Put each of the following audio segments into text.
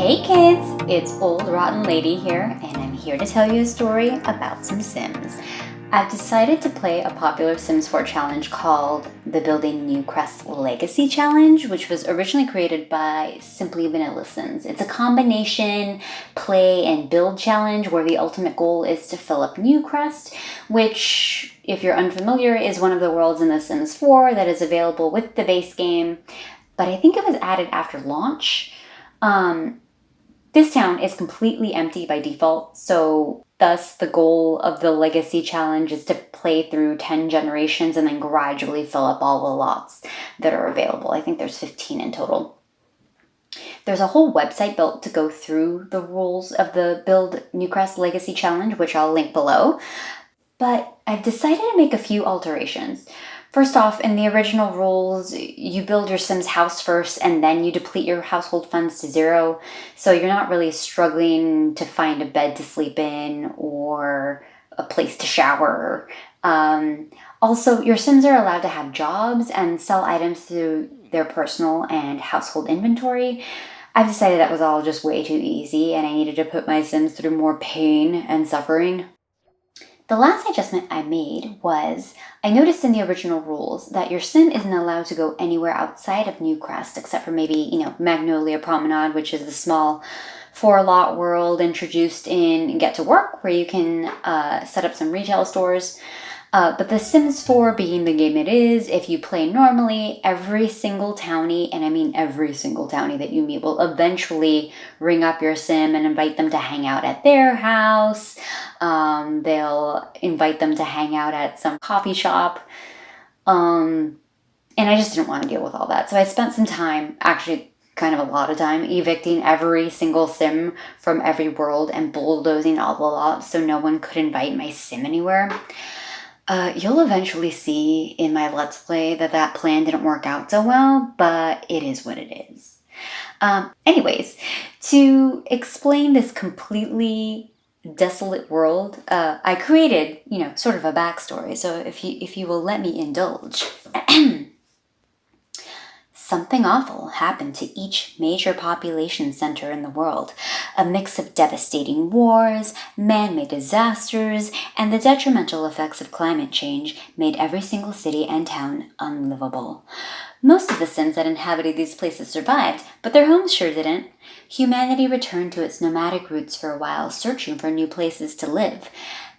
Hey kids, it's Old Rotten Lady here, and I'm here to tell you a story about some Sims. I've decided to play a popular Sims 4 challenge called the Build Newcrest Legacy Challenge, which was originally created by Simply Vanilla Sims. It's a combination play and build challenge where the ultimate goal is to fill up Newcrest, which, if you're unfamiliar, is one of the worlds in The Sims 4 that is available with the base game, but I think it was added after launch. This town is completely empty by default, so thus the goal of the Legacy Challenge is to play through 10 generations and then gradually fill up all the lots that are available. I think there's 15 in total. There's a whole website built to go through the rules of the Build Newcrest Legacy Challenge, which I'll link below, but I've decided to make a few alterations. First off, in the original rules, you build your Sim's house first and then you deplete your household funds to 0. So you're not really struggling to find a bed to sleep in or a place to shower. Also, your Sims are allowed to have jobs and sell items through their personal and household inventory. I've decided that was all just way too easy and I needed to put my Sims through more pain and suffering. The last adjustment I made was, I noticed in the original rules that your Sim isn't allowed to go anywhere outside of Newcrest except for maybe, Magnolia Promenade, which is the small 4-lot world introduced in Get to Work, where you can set up some retail stores. But The Sims 4 being the game it is, if you play normally, every single townie, and I mean every single townie that you meet, will eventually ring up your Sim and invite them to hang out at their house. They'll invite them to hang out at some coffee shop. And I just didn't want to deal with all that. So I spent some time, actually kind of a lot of time, evicting every single Sim from every world and bulldozing all the lots so no one could invite my Sim anywhere. You'll eventually see in my Let's Play that plan didn't work out so well, but it is what it is. Anyways, to explain this completely desolate world, I created, sort of a backstory, so if you will let me indulge. Something awful happened to each major population center in the world. A mix of devastating wars, man-made disasters, and the detrimental effects of climate change made every single city and town unlivable. Most of the Sims that inhabited these places survived, but their homes sure didn't. Humanity returned to its nomadic roots for a while, searching for new places to live.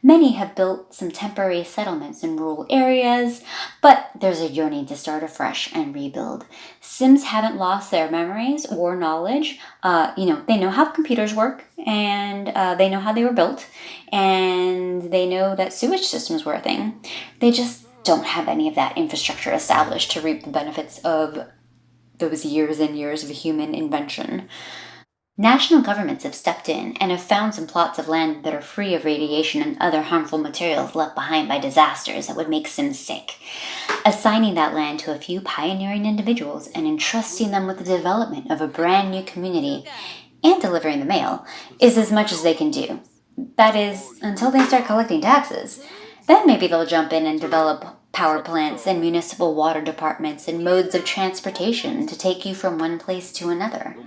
Many have built some temporary settlements in rural areas, but there's a yearning to start afresh and rebuild. Sims haven't lost their memories or knowledge. They know how computers work, and they know how they were built, and they know that sewage systems were a thing. They just don't have any of that infrastructure established to reap the benefits of those years and years of human invention. National governments have stepped in and have found some plots of land that are free of radiation and other harmful materials left behind by disasters that would make Sims sick. Assigning that land to a few pioneering individuals and entrusting them with the development of a brand new community and delivering the mail is as much as they can do. That is, until they start collecting taxes. Then maybe they'll jump in and develop power plants and municipal water departments and modes of transportation to take you from one place to another.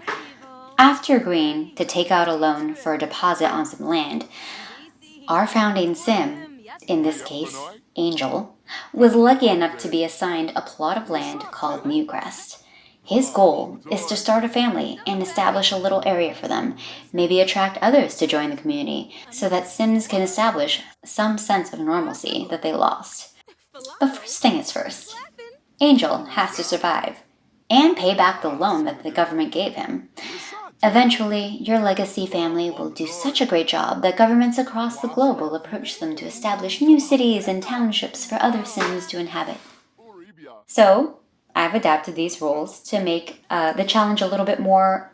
After agreeing to take out a loan for a deposit on some land, our founding Sim, in this case, Angel, was lucky enough to be assigned a plot of land called Newcrest. His goal is to start a family and establish a little area for them, maybe attract others to join the community, so that Sims can establish some sense of normalcy that they lost. But first thing is first, Angel has to survive and pay back the loan that the government gave him. Eventually, your legacy family will do such a great job that governments across the globe will approach them to establish new cities and townships for other Sims to inhabit. So, I've adapted these rules to make the challenge a little bit more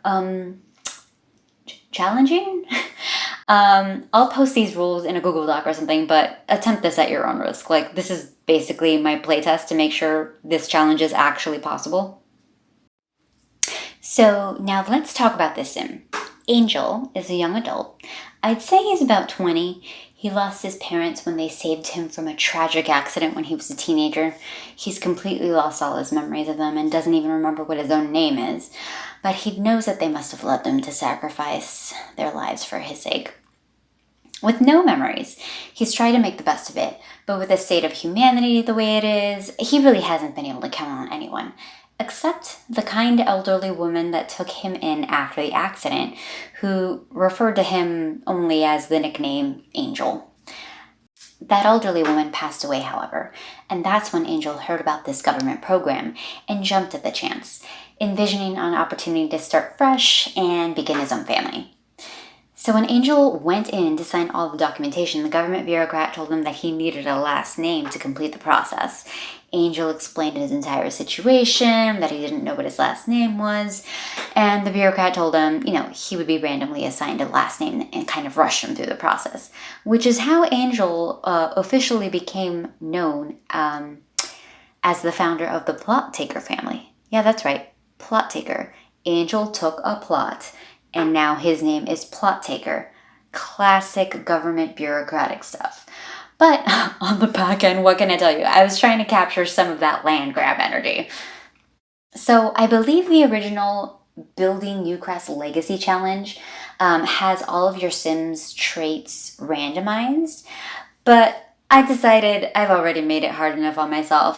challenging. I'll post these rules in a Google Doc or something, but attempt this at your own risk. This is basically my playtest to make sure this challenge is actually possible. So now let's talk about this Sim. Angel is a young adult. I'd say he's about 20. He lost his parents when they saved him from a tragic accident when he was a teenager. He's completely lost all his memories of them and doesn't even remember what his own name is. But he knows that they must have loved him to sacrifice their lives for his sake. With no memories, he's tried to make the best of it, but with the state of humanity the way it is, he really hasn't been able to count on anyone, except the kind elderly woman that took him in after the accident, who referred to him only as the nickname Angel. That elderly woman passed away, however, and that's when Angel heard about this government program and jumped at the chance, envisioning an opportunity to start fresh and begin his own family. So when Angel went in to sign all the documentation, the government bureaucrat told him that he needed a last name to complete the process. Angel explained his entire situation, that he didn't know what his last name was, and the bureaucrat told him, he would be randomly assigned a last name and kind of rushed him through the process, which is how Angel officially became known as the founder of the Plot Taker family. Yeah, that's right, Plot Taker. Angel took a plot, and now his name is Plot Taker. Classic government bureaucratic stuff. But on the back end, what can I tell you? I was trying to capture some of that land grab energy. So I believe the original Building Newcrest Legacy challenge has all of your Sims traits randomized, but I decided I've already made it hard enough on myself.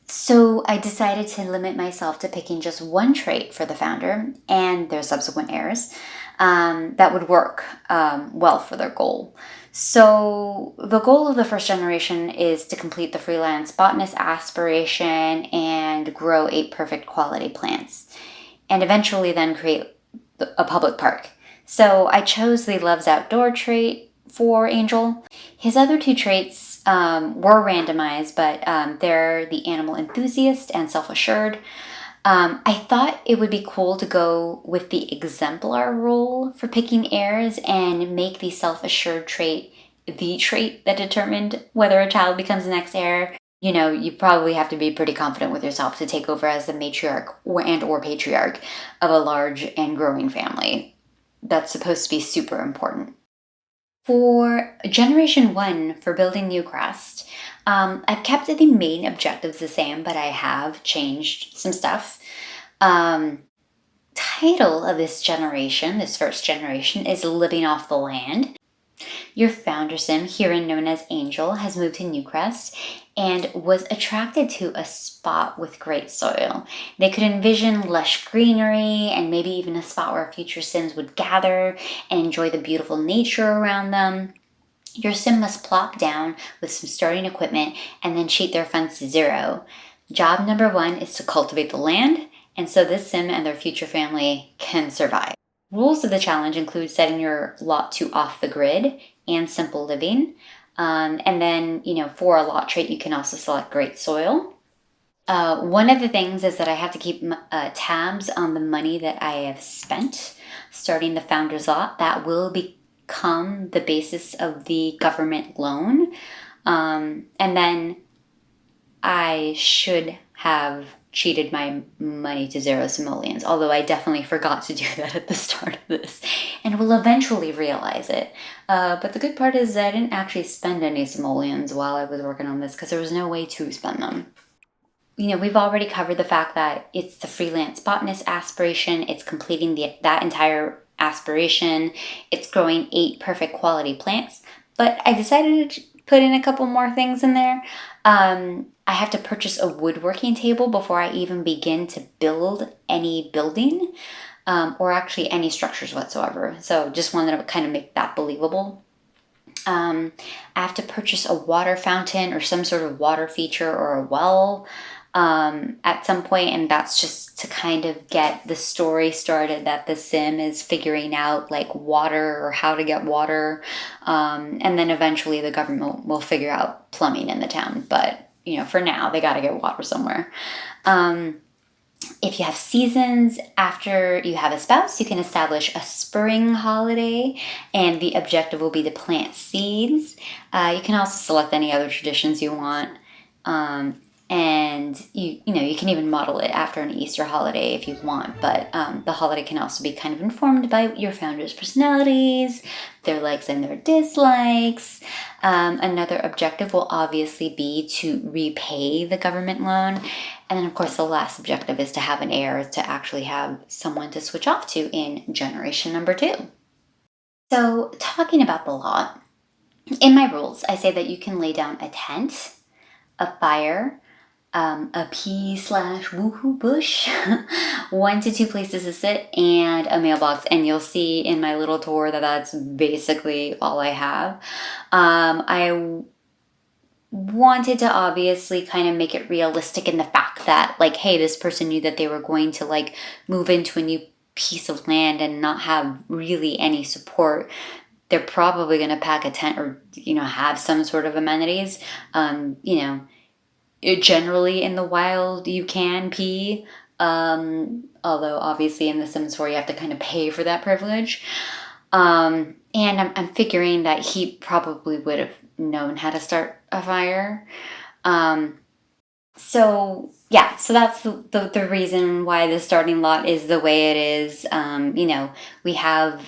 So I decided to limit myself to picking just one trait for the founder and their subsequent heirs that would work well for their goal. So the goal of the first generation is to complete the freelance botanist aspiration and grow 8 perfect quality plants, and eventually then create a public park. So I chose the loves outdoor trait for Angel. His other 2 traits were randomized, but they're the animal enthusiast and self-assured. I thought it would be cool to go with the exemplar role for picking heirs and make the self-assured trait the trait that determined whether a child becomes the next heir. You probably have to be pretty confident with yourself to take over as the matriarch or patriarch of a large and growing family. That's supposed to be super important. For Generation 1, for Building Newcrest, I've kept the main objectives the same, but I have changed some stuff. Title of this generation, this first generation, is Living Off the Land. Your founder sim, herein known as Angel, has moved to Newcrest and was attracted to a spot with great soil. They could envision lush greenery and maybe even a spot where future sims would gather and enjoy the beautiful nature around them. Your sim must plop down with some starting equipment and then cheat their funds to 0. Job number 1 is to cultivate the land, and so this sim and their future family can survive. Rules of the challenge include setting your lot to off the grid and simple living. And then, for a lot trait, you can also select great soil. One of the things is that I have to keep tabs on the money that I have spent starting the founder's lot. That will become the basis of the government loan. And then I should have cheated my money to 0 simoleons, although I definitely forgot to do that at the start of this and will eventually realize it. But the good part is I didn't actually spend any simoleons while I was working on this because there was no way to spend them. We've already covered the fact that it's the freelance botanist aspiration. It's completing that entire aspiration. It's growing 8 perfect quality plants. But I decided to put in a couple more things in there. I have to purchase a woodworking table before I even begin to build any building or actually any structures whatsoever. So just wanted to kind of make that believable. I have to purchase a water fountain or some sort of water feature or a well at some point, and that's just to kind of get the story started that the sim is figuring out like water or how to get water, and then eventually the government will figure out plumbing in the town, but for now they got to get water somewhere. If you have seasons after you have a spouse, you can establish a spring holiday, and the objective will be to plant seeds. You can also select any other traditions you want. And you can even model it after an Easter holiday if you want, but the holiday can also be kind of informed by your founders' personalities, their likes and their dislikes. Another objective will obviously be to repay the government loan. And then, of course, the last objective is to have an heir, to actually have someone to switch off to in generation number 2. So, talking about the lot, in my rules, I say that you can lay down a tent, a fire, a pea/woohoo bush, 1 to 2 places to sit, and a mailbox. And you'll see in my little tour that that's basically all I have. I wanted to obviously kind of make it realistic in the fact that, like, hey, this person knew that they were going to, like, move into a new piece of land and not have really any support. They're probably going to pack a tent or, have some sort of amenities. Generally in the wild you can pee, although obviously in The Sims 4 you have to kind of pay for that privilege. And I'm figuring that he probably would have known how to start a fire. So that's the reason why the starting lot is the way it is. We have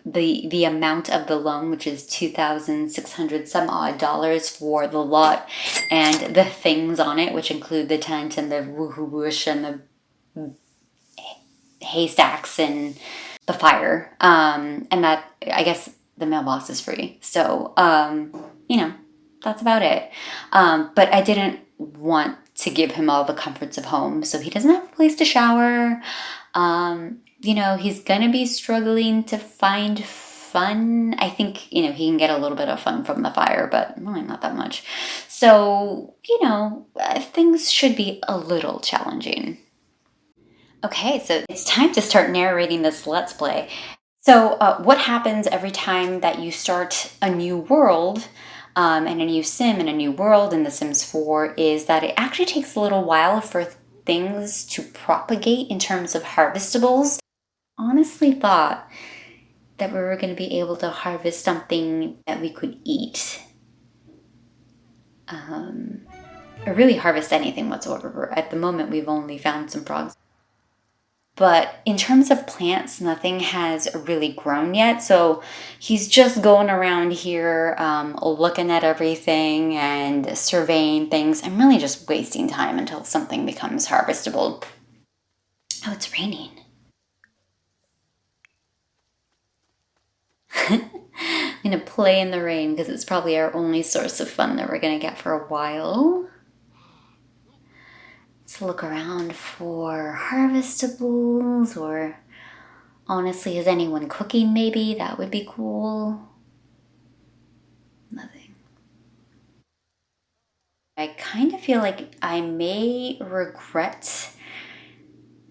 the amount of the loan, which is $2,600 some odd dollars for the lot, and the things on it, which include the tent and the woohoo bush and the haystacks and the fire. And that, I guess, the mailbox is free. So, that's about it. But I didn't want to give him all the comforts of home. So he doesn't have a place to shower. He's going to be struggling to find fun. I think, he can get a little bit of fun from the fire, but really not that much. So, things should be a little challenging. Okay, so it's time to start narrating this Let's Play. So what happens every time that you start a new world and a new sim and a new world in The Sims 4 is that it actually takes a little while for things to propagate in terms of harvestables. Honestly thought that we were going to be able to harvest something that we could eat. Or really harvest anything whatsoever. At the moment, we've only found some frogs. But in terms of plants, nothing has really grown yet. So he's just going around here looking at everything and surveying things. I'm really just wasting time until something becomes harvestable. Oh, it's raining. I'm going to play in the rain because it's probably our only source of fun that we're going to get for a while. Let's look around for harvestables, or honestly, is anyone cooking maybe? That would be cool. Nothing. I kind of feel like I may regret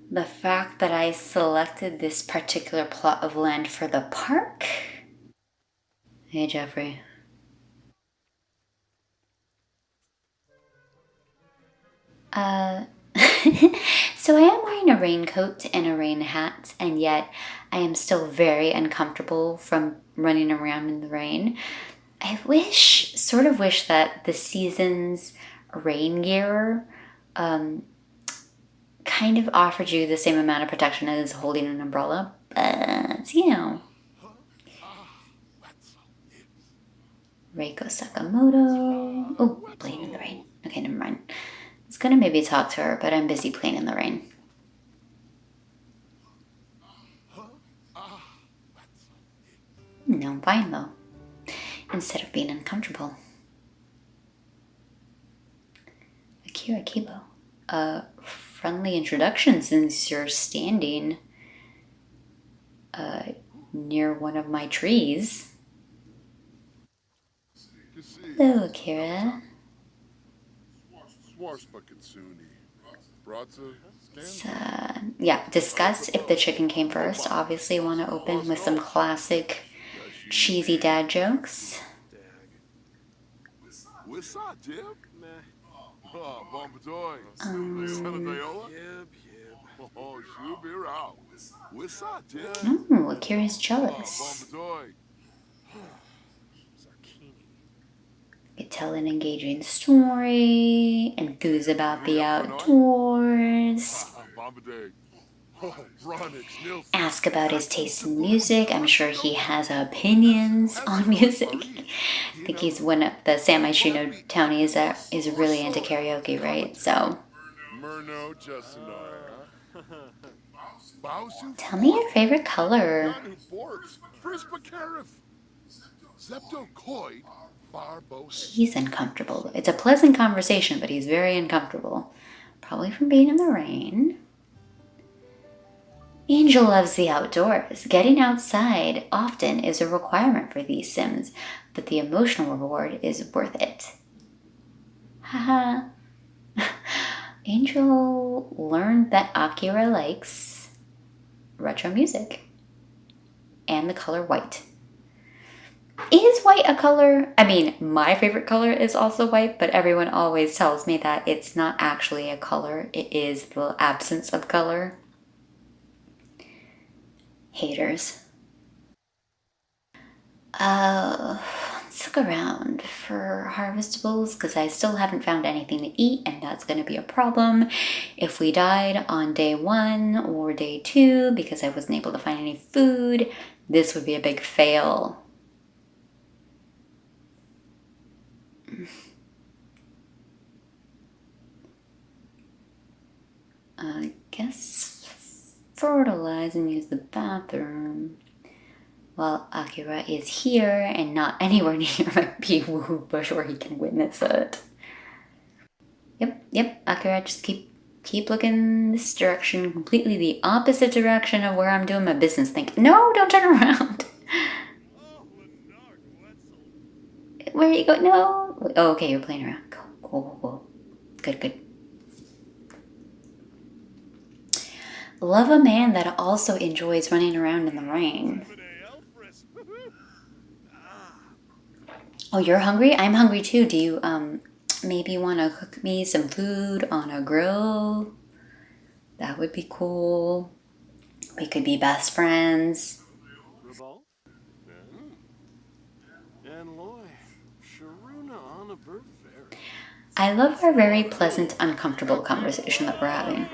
the fact that I selected this particular plot of land for the park. Hey, Jeffrey. So I am wearing a raincoat and a rain hat, and yet I am still very uncomfortable from running around in the rain. I sort of wish that the season's rain gear kind of offered you the same amount of protection as holding an umbrella, but Reiko Sakamoto. Oh, playing in the rain. Okay, never mind. I was gonna maybe talk to her, but I'm busy playing in the rain. No, I'm fine though. Instead of being uncomfortable. Akira Kibo. A friendly introduction since you're standing near one of my trees. Hello, Akira. Discuss if the chicken came first. Obviously want to open with some classic cheesy dad jokes. Akira's jealous. Get tell an engaging story, enthuse about the outdoors, ask about his taste in music. I'm sure he has opinions on music. I think he's one of the Sam Shino townies that is really into karaoke, right? So tell me your favorite color. He's uncomfortable. It's a pleasant conversation, but he's very uncomfortable. Probably from being in the rain. Angel loves the outdoors. Getting outside often is a requirement for these Sims, but the emotional reward is worth it. Haha. Angel learned that Akira likes retro music and the color white. Is white a color? I mean, my favorite color is also white, but everyone always tells me that it's not actually a color. It is the absence of color. Haters. Let's look around for harvestables because I still haven't found anything to eat, and that's going to be a problem if we died on day 1 or day 2 because I wasn't able to find any food. This would be a big fail. I guess fertilize and use the bathroom while Akira is here and not anywhere near my bee woohoo bush where he can witness it. Yep, Akira, just keep looking this direction, completely the opposite direction of where I'm doing my business thing. No, don't turn around. Where are you going? No. Oh, okay, you're playing around. Cool. Good. Love a man that also enjoys running around in the rain. Oh, you're hungry? I'm hungry too. Do you maybe want to cook me some food on a grill? That would be cool. We could be best friends. I love our very pleasant, uncomfortable conversation that we're having.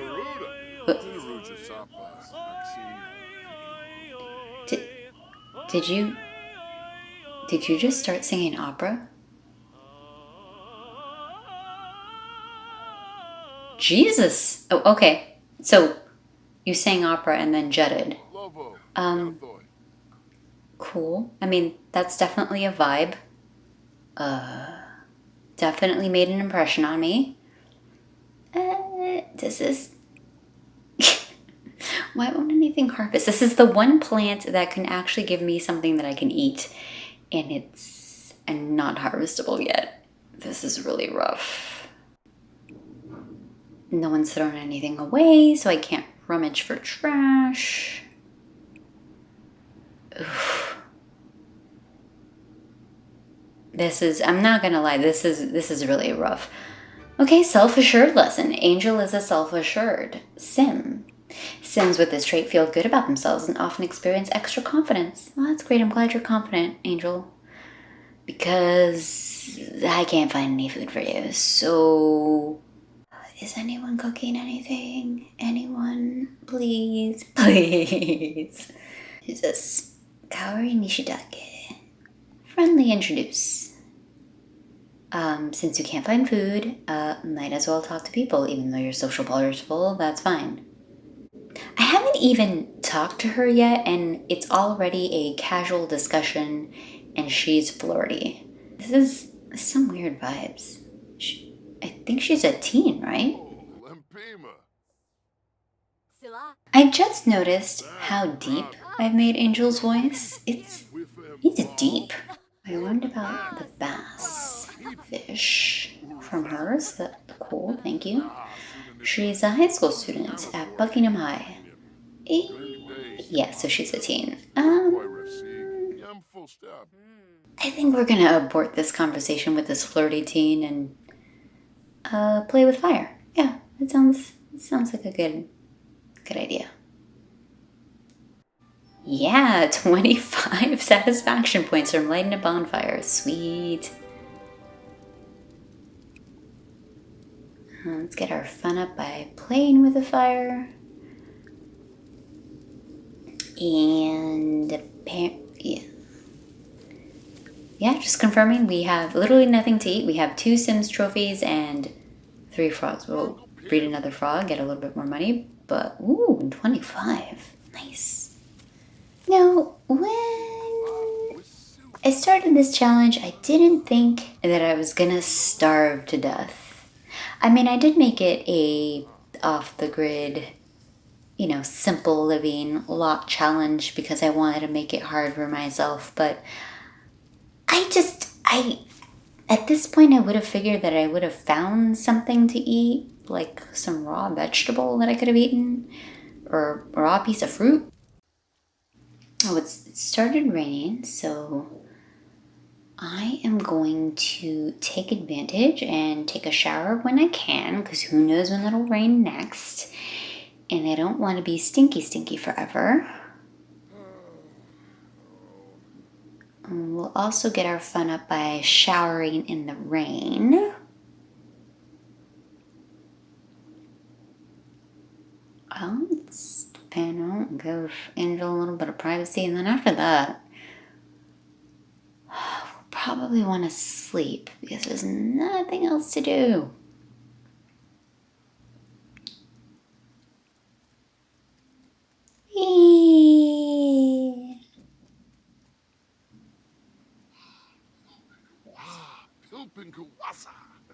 Did you just start singing opera? Jesus! Oh, okay. So, you sang opera and then jetted. Cool. I mean, that's definitely a vibe. Definitely made an impression on me. This is... Why won't anything harvest? This is the one plant that can actually give me something that I can eat. And it's not harvestable yet. This is really rough. No one's thrown anything away, so I can't rummage for trash. Oof. I'm not gonna lie, this is really rough. Okay, self-assured lesson. Angel is a self-assured Sim. Sims with this trait feel good about themselves and often experience extra confidence. Well, that's great. I'm glad you're confident, Angel. Because I can't find any food for you. So, is anyone cooking anything? Anyone? Please. Who's this? Kaori Nishidake. Friendly introduce. Since you can't find food, might as well talk to people. Even though your social bar is full, that's fine. I haven't even talked to her yet, and it's already a casual discussion, and she's flirty. This is some weird vibes. I think she's a teen, right? I just noticed how deep I've made Angel's voice. It's deep. I learned about the bass fish from her, so that's cool, thank you. She's a high school student at Buckingham High. Yeah, so she's a teen. I think we're gonna abort this conversation with this flirty teen and play with fire. Yeah, it sounds like a good idea. Yeah, 25 satisfaction points from lighting a bonfire. Sweet. Let's get our fun up by playing with the fire. And yeah, just confirming we have literally nothing to eat. We have 2 Sims trophies and 3 frogs. We'll breed another frog, get a little bit more money, but ooh, 25. Nice. Now, when I started this challenge, I didn't think that I was gonna starve to death. I mean, I did make it a off-the-grid, you know, simple living lot challenge because I wanted to make it hard for myself, but at this point I would have figured that I would have found something to eat, like some raw vegetable that I could have eaten, or a raw piece of fruit. Oh, it started raining, so I am going to take advantage and take a shower when I can, because who knows when it'll rain next. And I don't want to be stinky forever. And we'll also get our fun up by showering in the rain. Let's give Angel a little bit of privacy, and then after that, we'll probably want to sleep because there's nothing else to do.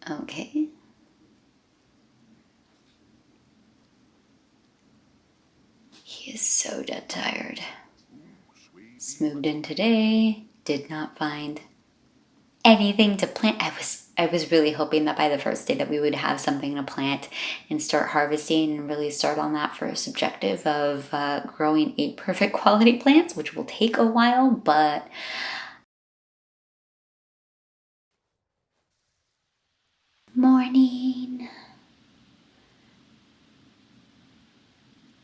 Okay. He is so dead tired. Moved in today, did not find anything to plant. I was really hoping that by the first day that we would have something to plant and start harvesting and really start on that first objective of growing 8 perfect quality plants, which will take a while, but morning.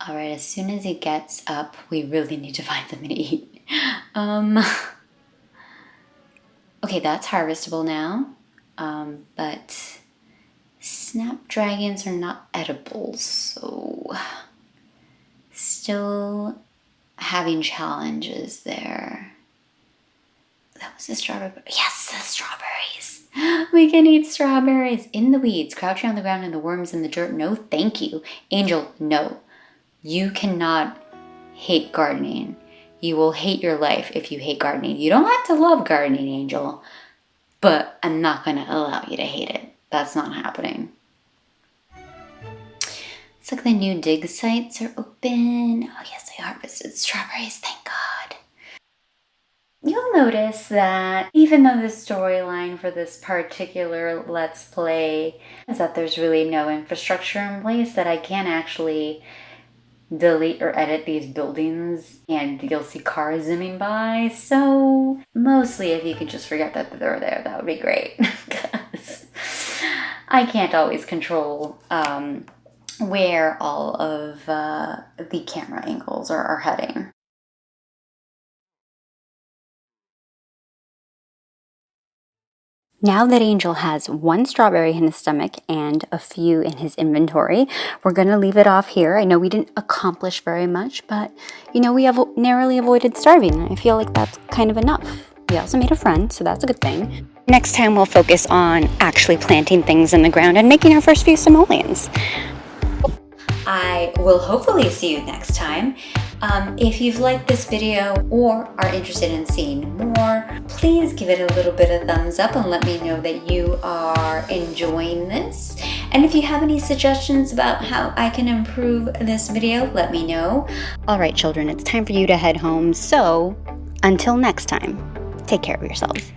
All right, as soon as he gets up, we really need to find something to eat. Okay, that's harvestable now, but snapdragons are not edible, so still having challenges there. That was a strawberry. Yes, the strawberries. We can eat strawberries in the weeds, crouching on the ground in the worms in the dirt. No, thank you. Angel, no. You cannot hate gardening. You will hate your life if you hate gardening. You don't have to love gardening, Angel, but I'm not going to allow you to hate it. That's not happening. It's like the new dig sites are open. Oh yes, I harvested strawberries, thank God. You'll notice that even though the storyline for this particular Let's Play is that there's really no infrastructure in place, that I can't actually delete or edit these buildings and you'll see cars zooming by. So mostly if you could just forget that they're there, that would be great. Because I can't always control where all of the camera angles are heading. Now that Angel has 1 strawberry in his stomach and a few in his inventory, we're going to leave it off here. I know we didn't accomplish very much, but you know, we have narrowly avoided starving. I feel like that's kind of enough. We also made a friend, so that's a good thing. Next time we'll focus on actually planting things in the ground and making our first few simoleons. I will hopefully see you next time. If you've liked this video or are interested in seeing more, please give it a little bit of thumbs up and let me know that you are enjoying this. And if you have any suggestions about how I can improve this video, let me know. All right, children, it's time for you to head home. So until next time, take care of yourselves.